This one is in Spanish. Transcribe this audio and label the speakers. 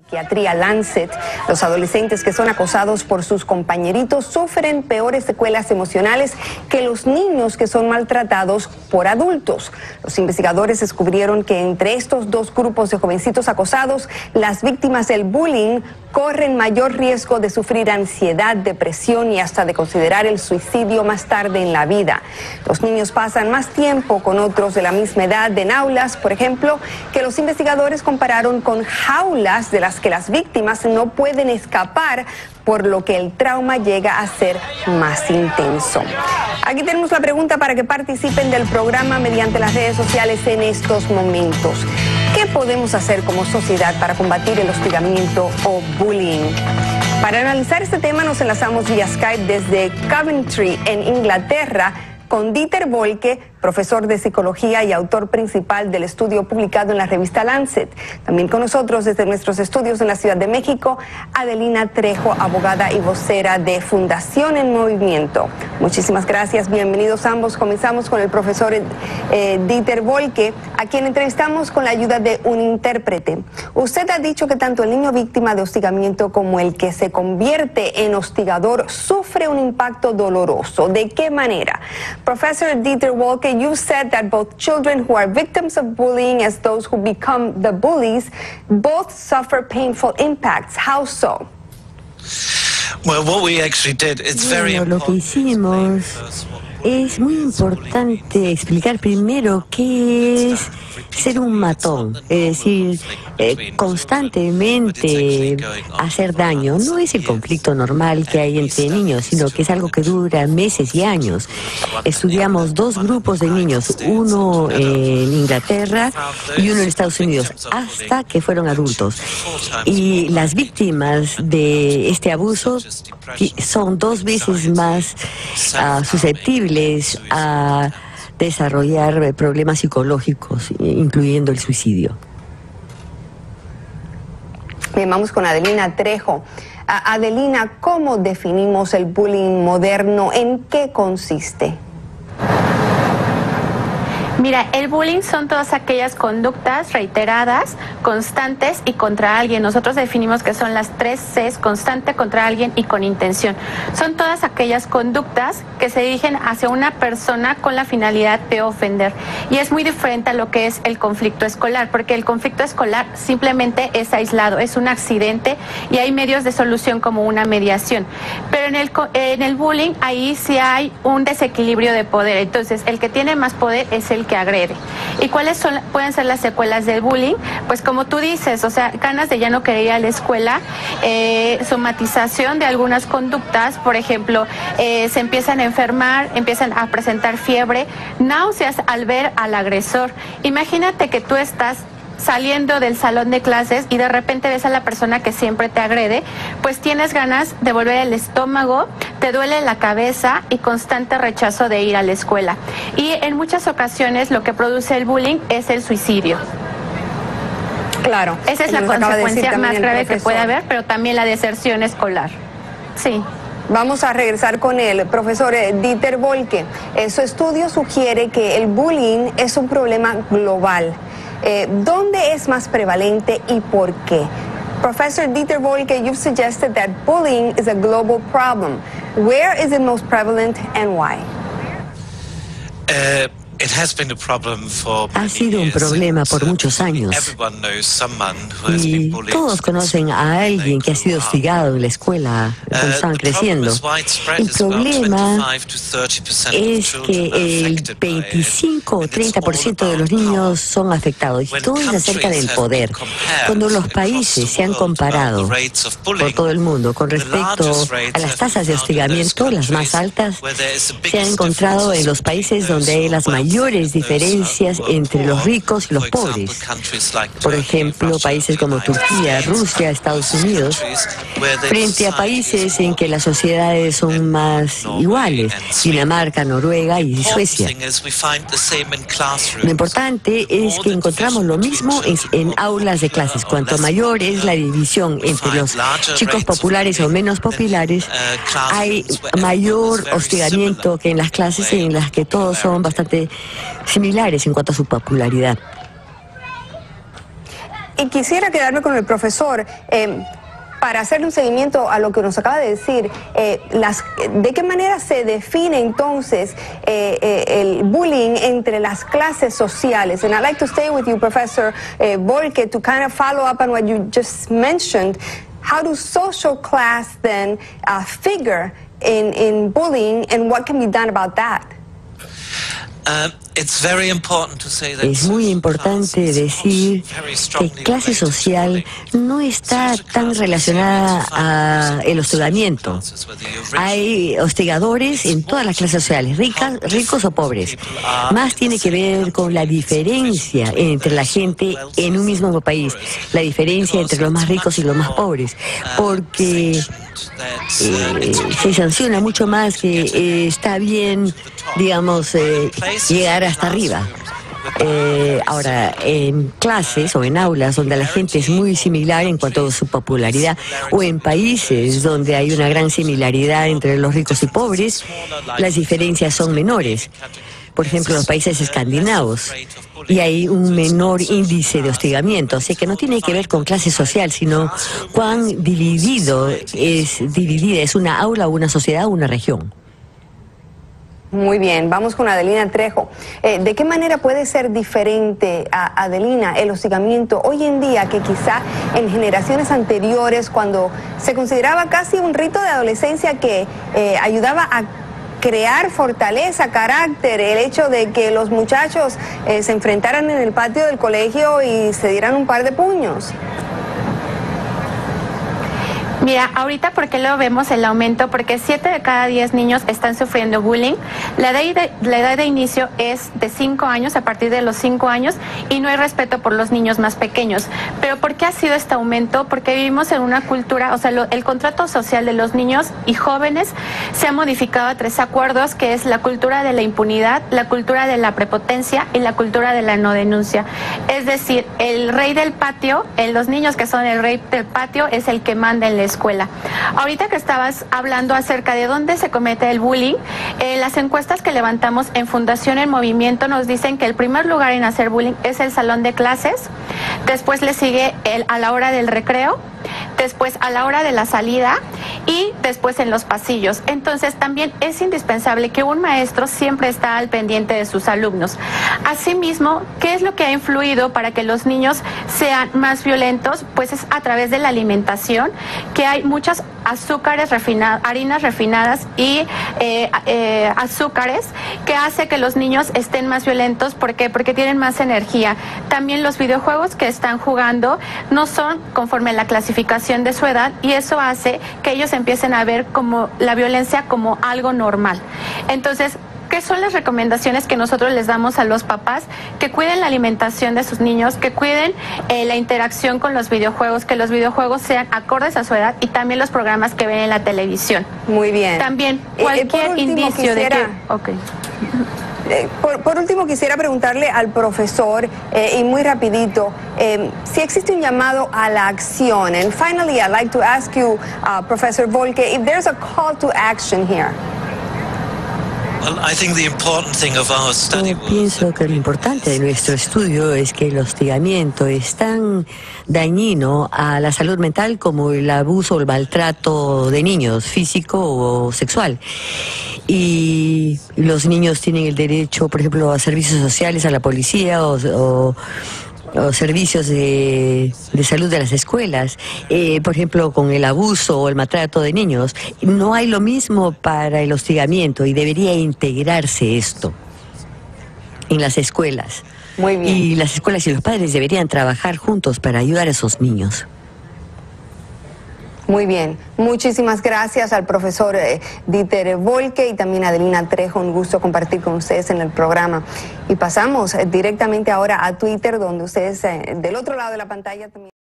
Speaker 1: Psiquiatría Lancet, los adolescentes que son acosados por sus compañeritos sufren peores secuelas emocionales que los niños que son maltratados por adultos. Los investigadores descubrieron que entre estos dos grupos de jovencitos acosados, las víctimas del bullying corren mayor riesgo de sufrir ansiedad, depresión y hasta de considerar el suicidio más tarde en la vida. Los niños pasan más tiempo con otros de la misma edad en aulas, por ejemplo, que los investigadores compararon con jaulas de las que las víctimas no pueden escapar, por lo que el trauma llega a ser más intenso. Aquí tenemos la pregunta para que participen del programa mediante las redes sociales en estos momentos. ¿Qué podemos hacer como sociedad para combatir el hostigamiento o bullying? Para analizar este tema nos enlazamos vía Skype desde Coventry, en Inglaterra, con Dieter Bohlke, profesor de psicología y autor principal del estudio publicado en la revista Lancet. También con nosotros desde nuestros estudios en la Ciudad de México, Adelina Trejo, abogada y vocera de Fundación en Movimiento. Muchísimas gracias, bienvenidos ambos. Comenzamos con el profesor Dieter Bohlke, a quien entrevistamos con la ayuda de un intérprete. Usted ha dicho que tanto el niño víctima de hostigamiento como el que se convierte en hostigador sufre un impacto doloroso. ¿De qué manera? Professor Dieter Bohlke, you said that both children who are victims of bullying as those who become the bullies both suffer painful impacts. How so?
Speaker 2: Well, what we actually did, it's very
Speaker 3: lo que hicimos es muy importante explicar primero qué es ser un matón, es decir, constantemente hacer daño. No es el conflicto normal que hay entre niños, sino que es algo que dura meses y años. Estudiamos dos grupos de niños, uno en Inglaterra y uno en Estados Unidos, hasta que fueron adultos. Y las víctimas de este abuso son 2 veces más susceptibles a desarrollar problemas psicológicos, incluyendo el suicidio.
Speaker 1: Bien, vamos con Adelina Trejo. Adelina, ¿cómo definimos el bullying moderno? ¿En qué consiste?
Speaker 4: Mira, el bullying son todas aquellas conductas reiteradas, constantes y contra alguien. Nosotros definimos que son las 3 Cs: constante, contra alguien y con intención. Son todas aquellas conductas que se dirigen hacia una persona con la finalidad de ofender. Y es muy diferente a lo que es el conflicto escolar, porque el conflicto escolar simplemente es aislado, es un accidente y hay medios de solución como una mediación. Pero en el bullying ahí sí hay un desequilibrio de poder. Entonces, el que tiene más poder es el que agrede. ¿Y cuáles pueden ser las secuelas del bullying? Pues como tú dices, o sea, ganas de ya no querer ir a la escuela, somatización de algunas conductas, por ejemplo, se empiezan a enfermar, empiezan a presentar fiebre, náuseas al ver al agresor. Imagínate que tú estás saliendo del salón de clases y de repente ves a la persona que siempre te agrede, pues tienes ganas de volver al estómago, te duele la cabeza y constante rechazo de ir a la escuela. Y en muchas ocasiones lo que produce el bullying es el suicidio.
Speaker 1: Claro.
Speaker 4: Esa es la consecuencia más grave que puede haber, pero también la deserción escolar. Sí.
Speaker 1: Vamos a regresar con el profesor Dieter Bohlke. Su estudio sugiere que el bullying es un problema global. ¿Dónde es más prevalente y por qué? Professor Dieter Bohlke, you've suggested that bullying is a global problem. Where is it most prevalent and why?
Speaker 3: Ha sido un problema por muchos años y todos conocen a alguien que ha sido hostigado en la escuela cuando estaban creciendo. El problema es que el 25 o 30% de los niños son afectados y todo es acerca del poder. Cuando los países se han comparado por todo el mundo con respecto a las tasas de hostigamiento, las más altas se han encontrado en los países donde hay las mayores diferencias entre los ricos y los pobres. Por ejemplo, países como Turquía, Rusia, Estados Unidos, frente a países en que las sociedades son más iguales, Dinamarca, Noruega y Suecia. Lo importante es que encontramos lo mismo en aulas de clases. Cuanto mayor es la división entre los chicos populares o menos populares, hay mayor hostigamiento que en las clases en las que todos son bastante similares en cuanto a su popularidad.
Speaker 1: Y quisiera quedarme con el profesor para hacerle un seguimiento a lo que nos acaba de decir. ¿De qué manera se define entonces el bullying entre las clases sociales? And I'd like to stay with you, Professor Volke, to kind of follow up on what you just mentioned. How do social class then figure in bullying, and what can be done about that?
Speaker 3: Es muy importante decir que clase social no está tan relacionada al hostigamiento. Hay hostigadores en todas las clases sociales, ricos o pobres. Más tiene que ver con la diferencia entre la gente en un mismo país, la diferencia entre los más ricos y los más pobres, porque se sanciona mucho más que está bien, digamos, llegar hasta arriba. Ahora, en clases o en aulas donde la gente es muy similar en cuanto a su popularidad, o en países donde hay una gran similaridad entre los ricos y pobres, las diferencias son menores. Por ejemplo, los países escandinavos, y hay un menor índice de hostigamiento. Así que no tiene que ver con clase social, sino cuán dividida es una aula o una sociedad o una región.
Speaker 1: Muy bien, vamos con Adelina Trejo. ¿De qué manera puede ser diferente, Adelina, el hostigamiento hoy en día que quizá en generaciones anteriores, cuando se consideraba casi un rito de adolescencia que ayudaba a crear fortaleza, carácter, el hecho de que los muchachos se enfrentaran en el patio del colegio y se dieran un par de puños?
Speaker 4: Mira, ahorita, ¿por qué lo vemos el aumento? Porque 7 de cada 10 niños están sufriendo bullying. La edad de inicio es de 5 años, a partir de los 5 años, y no hay respeto por los niños más pequeños. ¿Pero por qué ha sido este aumento? Porque vivimos en una cultura, o sea, el contrato social de los niños y jóvenes se ha modificado a 3 acuerdos, que es la cultura de la impunidad, la cultura de la prepotencia y la cultura de la no denuncia. Es decir, el rey del patio, los niños que son el rey del patio, es el que manda en la escuela. Ahorita que estabas hablando acerca de dónde se comete el bullying, las encuestas que levantamos en Fundación En Movimiento nos dicen que el primer lugar en hacer bullying es el salón de clases, después le sigue a la hora del recreo, después a la hora de la salida y después en los pasillos. Entonces también es indispensable que un maestro siempre está al pendiente de sus alumnos. Asimismo, ¿qué es lo que ha influido para que los niños sean más violentos? Pues es a través de la alimentación, que hay muchas azúcares refinadas, harinas refinadas y azúcares, que hace que los niños estén más violentos. ¿Por qué? Porque tienen más energía. También los videojuegos que están jugando no son conforme a la clasificación de su edad, y eso hace que ellos empiecen a ver como la violencia como algo normal. Entonces, ¿qué son las recomendaciones que nosotros les damos a los papás? Que cuiden la alimentación de sus niños, que cuiden la interacción con los videojuegos, que los videojuegos sean acordes a su edad, y también los programas que ven en la televisión.
Speaker 1: Muy bien.
Speaker 4: También cualquier indicio de que... Okay.
Speaker 1: Por último, quisiera preguntarle al profesor, y muy rapidito, si existe un llamado a la acción. And finally, I'd like to ask you, Professor Volke, if there's a call to action here.
Speaker 3: Pienso que lo importante de nuestro estudio es que el hostigamiento es tan dañino a la salud mental como el abuso o el maltrato de niños, físico o sexual. Y los niños tienen el derecho, por ejemplo, a servicios sociales, a la policía o servicios de salud de las escuelas. Por ejemplo, con el abuso o el maltrato de niños, no hay lo mismo para el hostigamiento, y debería integrarse esto en las escuelas.
Speaker 1: Muy bien.
Speaker 3: Y las escuelas y los padres deberían trabajar juntos para ayudar a esos niños.
Speaker 1: Muy bien, muchísimas gracias al profesor Dieter Volke y también a Adelina Trejo. Un gusto compartir con ustedes en el programa. Y pasamos directamente ahora a Twitter, donde ustedes del otro lado de la pantalla también...